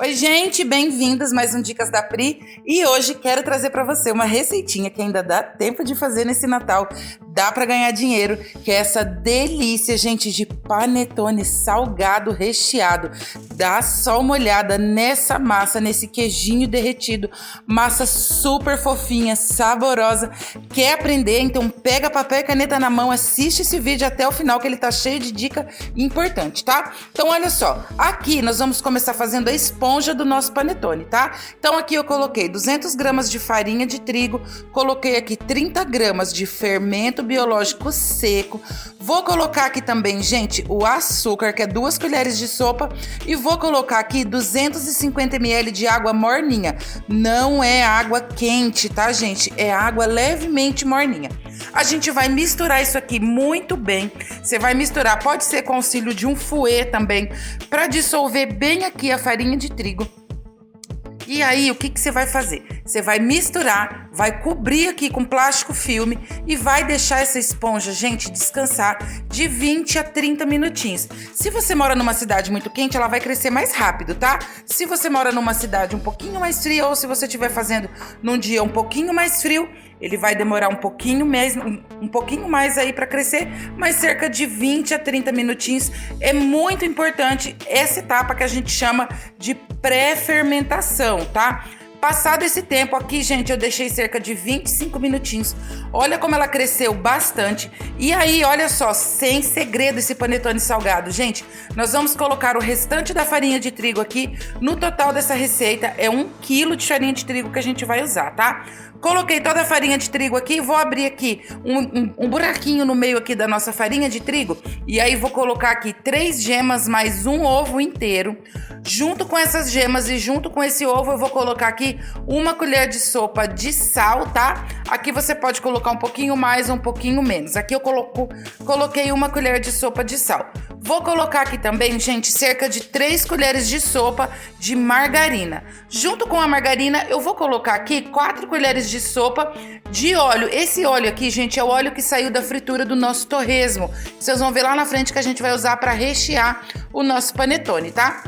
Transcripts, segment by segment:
Oi, gente, bem-vindos mais um Dicas da Pri. E hoje quero trazer para você uma receitinha que ainda dá tempo de fazer nesse Natal. Dá para ganhar dinheiro, que é essa delícia, gente, de panetone salgado recheado. Dá só uma olhada nessa massa, nesse queijinho derretido. Massa super fofinha, saborosa. Quer aprender? Então pega papel e caneta na mão, assiste esse vídeo até o final que ele tá cheio de dica importante, tá? Então olha só, aqui nós vamos começar fazendo a esponja do nosso panetone, tá? Então aqui eu coloquei 200 gramas de farinha de trigo, coloquei aqui 30 gramas de fermento biológico seco, vou colocar aqui também, gente, o açúcar, que é 2 colheres de sopa, e vou colocar aqui 250 ml de água morninha. Não é água quente, tá, gente? É água levemente morninha. A gente vai misturar isso aqui muito bem. Você vai misturar, pode ser com auxílio de um fouet também, para dissolver bem aqui a farinha de trigo. E aí, o que você vai fazer? Você vai misturar, vai cobrir aqui com plástico filme e vai deixar essa esponja, gente, descansar de 20 a 30 minutinhos. Se você mora numa cidade muito quente, ela vai crescer mais rápido, tá? Se você mora numa cidade um pouquinho mais fria ou se você estiver fazendo num dia um pouquinho mais frio, ele vai demorar um pouquinho mais aí para crescer, mas cerca de 20 a 30 minutinhos. É muito importante essa etapa que a gente chama de pré-fermentação, tá? Passado esse tempo aqui, gente, eu deixei cerca de 25 minutinhos. Olha como ela cresceu bastante. E aí, olha só, sem segredo esse panetone salgado. Gente, nós vamos colocar o restante da farinha de trigo aqui. No total dessa receita é 1 quilo de farinha de trigo que a gente vai usar, tá? Coloquei toda a farinha de trigo aqui, vou abrir aqui um buraquinho no meio aqui da nossa farinha de trigo. E aí vou colocar aqui 3 gemas mais um ovo inteiro. Junto com essas gemas e junto com esse ovo eu vou colocar aqui 1 colher de sopa de sal, tá? Aqui você pode colocar um pouquinho mais ou um pouquinho menos. Aqui eu coloquei 1 colher de sopa de sal. Vou colocar aqui também, gente, cerca de 3 colheres de sopa de margarina. Junto com a margarina, eu vou colocar aqui 4 colheres de sopa de óleo. Esse óleo aqui, gente, é o óleo que saiu da fritura do nosso torresmo. Vocês vão ver lá na frente que a gente vai usar para rechear o nosso panetone, tá?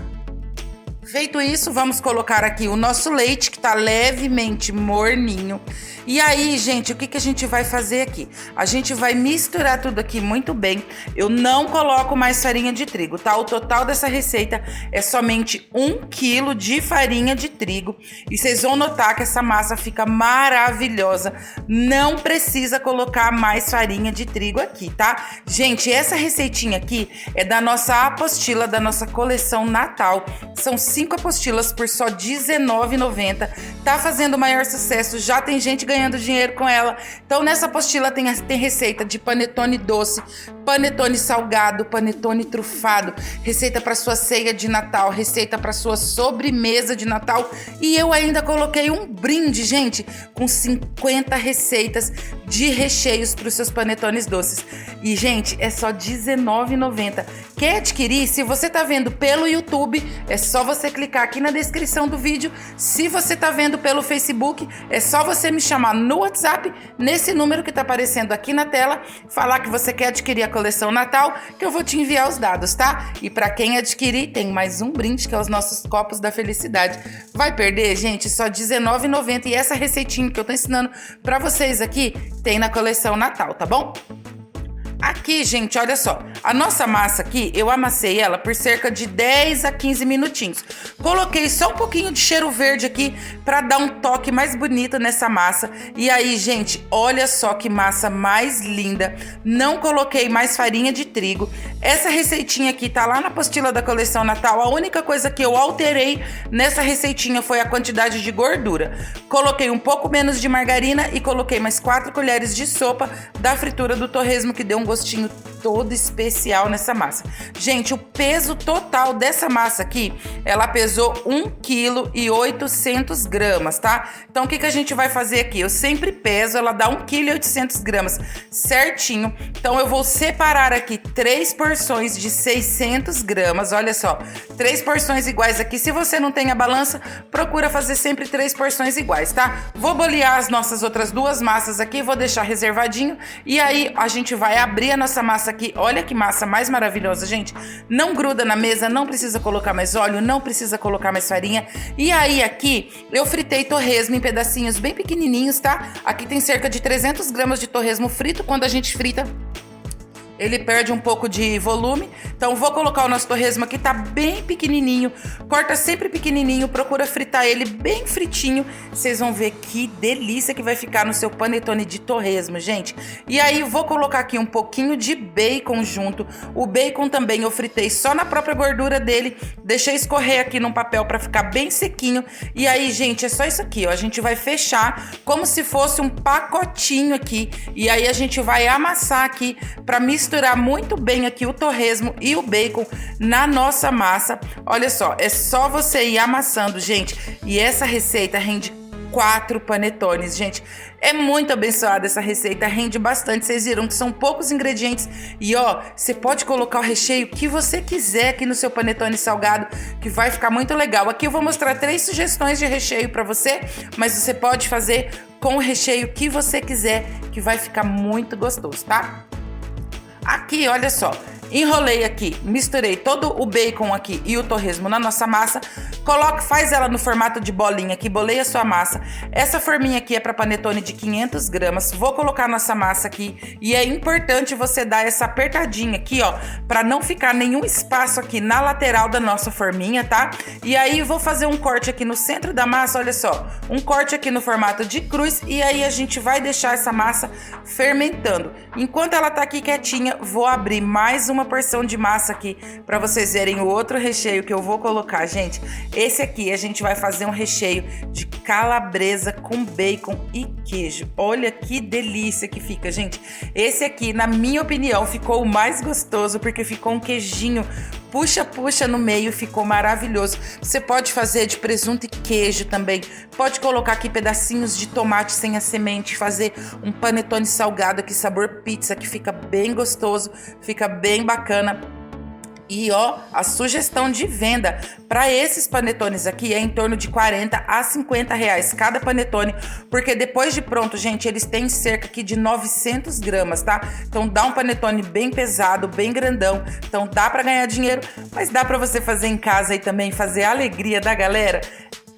Feito isso, vamos colocar aqui o nosso leite, que tá levemente morninho. E aí, gente, o que a gente vai fazer aqui? A gente vai misturar tudo aqui muito bem. Eu não coloco mais farinha de trigo, tá? O total dessa receita é somente 1 quilo de farinha de trigo. E vocês vão notar que essa massa fica maravilhosa. Não precisa colocar mais farinha de trigo aqui, tá? Gente, essa receitinha aqui é da nossa apostila, da nossa coleção Natal. São 5 apostilas por só R$19,90. Tá fazendo o maior sucesso, já tem gente ganhando dinheiro com ela. Então nessa apostila tem receita de panetone doce, panetone salgado, panetone trufado, receita para sua ceia de Natal, receita para sua sobremesa de Natal. E eu ainda coloquei um brinde, gente, com 50 receitas de recheios para os seus panetones doces. E, gente, é só R$19,90. Quer adquirir? Se você tá vendo pelo YouTube, é só você clicar aqui na descrição do vídeo. Se você tá vendo pelo Facebook, é só você me chamar no WhatsApp, nesse número que tá aparecendo aqui na tela, falar que você quer adquirir a coleção Natal, que eu vou te enviar os dados, tá? E para quem adquirir, tem mais um brinde, que é os nossos copos da felicidade. Vai perder, gente? Só R$19,90. E essa receitinha que eu tô ensinando para vocês aqui, tem na coleção Natal, tá bom? Aqui, gente, olha só, a nossa massa aqui, eu amassei ela por cerca de 10 a 15 minutinhos. Coloquei só um pouquinho de cheiro verde aqui para dar um toque mais bonito nessa massa. E aí, gente, olha só que massa mais linda. Não coloquei mais farinha de trigo. Essa receitinha aqui tá lá na apostila da coleção Natal. A única coisa que eu alterei nessa receitinha foi a quantidade de gordura. Coloquei um pouco menos de margarina e coloquei mais 4 colheres de sopa da fritura do torresmo, que deu um gostinho todo especial nessa massa. Gente, o peso total dessa massa aqui, ela pesou 1,8 kg, tá? Então, o que a gente vai fazer aqui? Eu sempre peso, ela dá 1,8 kg certinho. Então, eu vou separar aqui 3 porções de 600 gramas, olha só, 3 porções iguais aqui. Se você não tem a balança, procura fazer sempre 3 porções iguais, tá? Vou bolear as nossas outras 2 massas aqui, vou deixar reservadinho, e aí a gente vai abrir a nossa massa aqui. Olha que massa mais maravilhosa, gente. Não gruda na mesa, não precisa colocar mais óleo, não precisa colocar mais farinha. E aí aqui eu fritei torresmo em pedacinhos bem pequenininhos, tá? Aqui tem cerca de 300 gramas de torresmo frito. Quando a gente frita, ele perde um pouco de volume. Então vou colocar o nosso torresmo aqui, tá bem pequenininho. Corta sempre pequenininho, procura fritar ele bem fritinho. Vocês vão ver que delícia que vai ficar no seu panetone de torresmo, gente. E aí vou colocar aqui um pouquinho de bacon junto. O bacon também eu fritei só na própria gordura dele. Deixei escorrer aqui num papel para ficar bem sequinho. E aí, gente, é só isso aqui, ó. A gente vai fechar como se fosse um pacotinho aqui. E aí a gente vai amassar aqui para misturar muito bem aqui o torresmo e o bacon na nossa massa. Olha só, é só você ir amassando, gente. E essa receita rende 4 panetones, gente. É muito abençoada essa receita, rende bastante. Vocês viram que são poucos ingredientes. E ó, você pode colocar o recheio que você quiser aqui no seu panetone salgado, que vai ficar muito legal. Aqui eu vou mostrar 3 sugestões de recheio para você, mas você pode fazer com o recheio que você quiser, que vai ficar muito gostoso, tá? Aqui, olha só, enrolei aqui, misturei todo o bacon aqui e o torresmo na nossa massa. Coloca, faz ela no formato de bolinha aqui, bolei a sua massa. Essa forminha aqui é para panetone de 500 gramas. Vou colocar a nossa massa aqui e é importante você dar essa apertadinha aqui, ó, para não ficar nenhum espaço aqui na lateral da nossa forminha, tá? E aí vou fazer um corte aqui no centro da massa, olha só, um corte aqui no formato de cruz e aí a gente vai deixar essa massa fermentando. Enquanto ela tá aqui quietinha, vou abrir mais uma porção de massa aqui para vocês verem o outro recheio que eu vou colocar, gente. Esse aqui a gente vai fazer um recheio de calabresa com bacon e queijo. Olha que delícia que fica, gente. Esse aqui, na minha opinião, ficou o mais gostoso porque ficou um queijinho puxa no meio, ficou maravilhoso. Você pode fazer de presunto e queijo também. Pode colocar aqui pedacinhos de tomate sem a semente, fazer um panetone salgado aqui, sabor pizza, que fica bem gostoso, fica bem bacana. E ó, a sugestão de venda para esses panetones aqui é em torno de 40 a 50 reais cada panetone, porque depois de pronto, gente, eles têm cerca aqui de 900 gramas, tá? Então dá um panetone bem pesado, bem grandão, então dá para ganhar dinheiro, mas dá para você fazer em casa e também fazer a alegria da galera.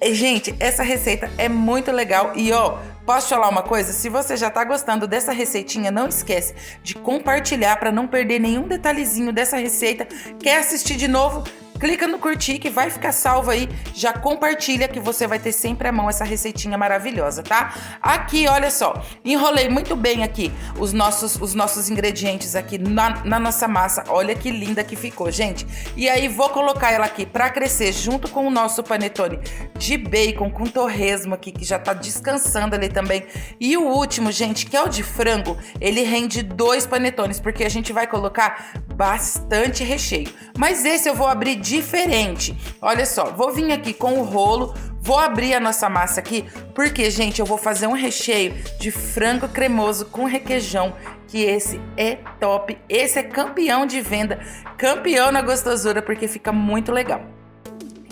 E, gente, essa receita é muito legal e ó, posso falar uma coisa? Se você já tá gostando dessa receitinha, não esquece de compartilhar para não perder nenhum detalhezinho dessa receita. Quer assistir de novo? Clica no curtir que vai ficar salvo aí, já compartilha que você vai ter sempre à mão essa receitinha maravilhosa, tá? Aqui, olha só, enrolei muito bem aqui os nossos ingredientes aqui na nossa massa, olha que linda que ficou, gente. E aí vou colocar ela aqui para crescer junto com o nosso panetone de bacon com torresmo aqui, que já tá descansando ali também. E o último, gente, que é o de frango, ele rende 2 panetones, porque a gente vai colocar bastante recheio. Mas esse eu vou abrir diferente. Olha só, vou vir aqui com o rolo, vou abrir a nossa massa aqui, porque, gente, eu vou fazer um recheio de frango cremoso com requeijão, que esse é top. Esse é campeão de venda, campeão na gostosura, porque fica muito legal.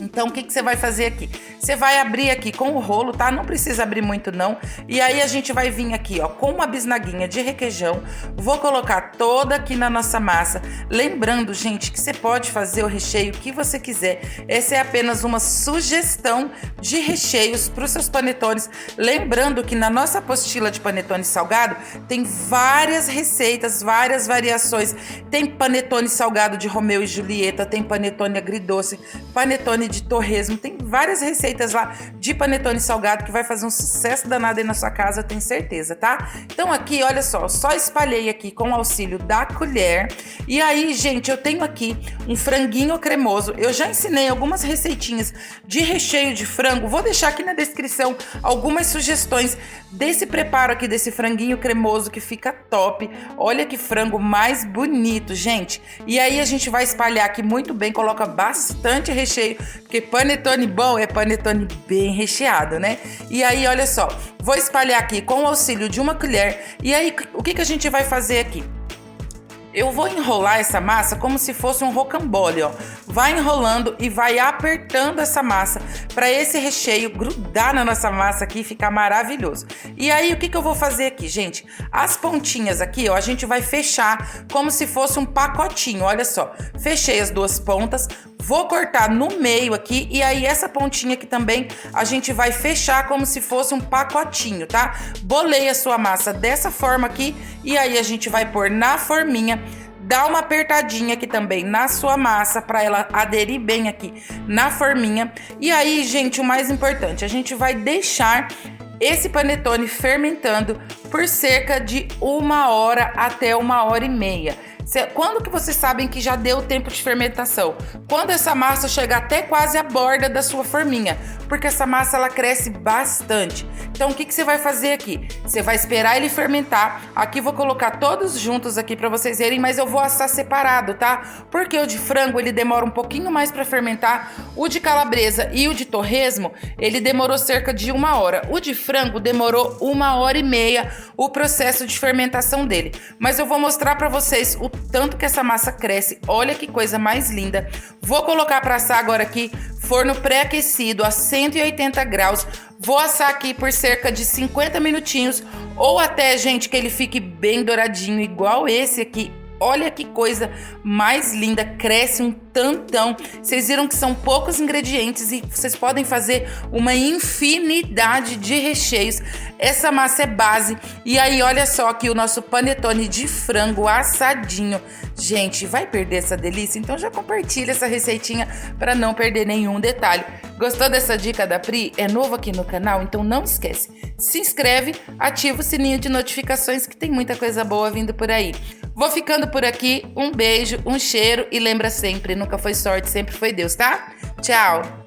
Então, o que você vai fazer aqui? Você vai abrir aqui com o rolo, tá? Não precisa abrir muito, não. E aí, a gente vai vir aqui, ó, com uma bisnaguinha de requeijão. Vou colocar toda aqui na nossa massa. Lembrando, gente, que você pode fazer o recheio que você quiser. Essa é apenas uma sugestão de recheios para os seus panetones. Lembrando que na nossa apostila de panetone salgado, tem várias receitas, várias variações. Tem panetone salgado de Romeu e Julieta, tem panetone agridoce, panetone de torresmo, tem várias receitas lá de panetone salgado que vai fazer um sucesso danado aí na sua casa, eu tenho certeza, tá? Então aqui, olha só espalhei aqui com o auxílio da colher. E aí, gente, eu tenho aqui um franguinho cremoso. Eu já ensinei algumas receitinhas de recheio de frango. Vou deixar aqui na descrição algumas sugestões desse preparo aqui, desse franguinho cremoso que fica top. Olha que frango mais bonito, gente. E aí a gente vai espalhar aqui muito bem, coloca bastante recheio, porque panetone bom é panetone bem recheado, né? E aí, olha só, vou espalhar aqui com o auxílio de uma colher. E aí, o que a gente vai fazer aqui? Eu vou enrolar essa massa como se fosse um rocambole, ó. Vai enrolando e vai apertando essa massa para esse recheio grudar na nossa massa aqui e ficar maravilhoso. E aí, o que eu vou fazer aqui, gente? As pontinhas aqui, ó, a gente vai fechar como se fosse um pacotinho, olha só. Fechei as duas pontas, vou cortar no meio aqui e aí essa pontinha aqui também a gente vai fechar como se fosse um pacotinho, tá? Bolei a sua massa dessa forma aqui e aí a gente vai pôr na forminha. Dá uma apertadinha aqui também na sua massa para ela aderir bem aqui na forminha. E aí, gente, o mais importante, a gente vai deixar esse panetone fermentando por cerca de 1 hora até 1 hora e meia. Quando que vocês sabem que já deu tempo de fermentação? Quando essa massa chegar até quase a borda da sua forminha, porque essa massa ela cresce bastante. Então o que você vai fazer aqui? Você vai esperar ele fermentar. Aqui vou colocar todos juntos aqui para vocês verem, mas eu vou assar separado, tá? Porque o de frango ele demora um pouquinho mais para fermentar. O de calabresa e o de torresmo ele demorou cerca de 1 hora. O de frango demorou 1 hora e meia o processo de fermentação dele. Mas eu vou mostrar para vocês o tanto que essa massa cresce. Olha que coisa mais linda. Vou colocar para assar agora aqui, forno pré-aquecido a 180 graus. Vou assar aqui por cerca de 50 minutinhos ou até, gente, que ele fique bem douradinho, igual esse aqui. Olha que coisa mais linda, cresce um tantão. Vocês viram que são poucos ingredientes e vocês podem fazer uma infinidade de recheios. Essa massa é base. E aí, olha só aqui o nosso panetone de frango assadinho. Gente, vai perder essa delícia? Então já compartilha essa receitinha para não perder nenhum detalhe. Gostou dessa dica da Pri? É novo aqui no canal? Então não esquece. Se inscreve, ativa o sininho de notificações que tem muita coisa boa vindo por aí. Vou ficando por aqui. Um beijo, um cheiro e lembra sempre, nunca foi sorte, sempre foi Deus, tá? Tchau!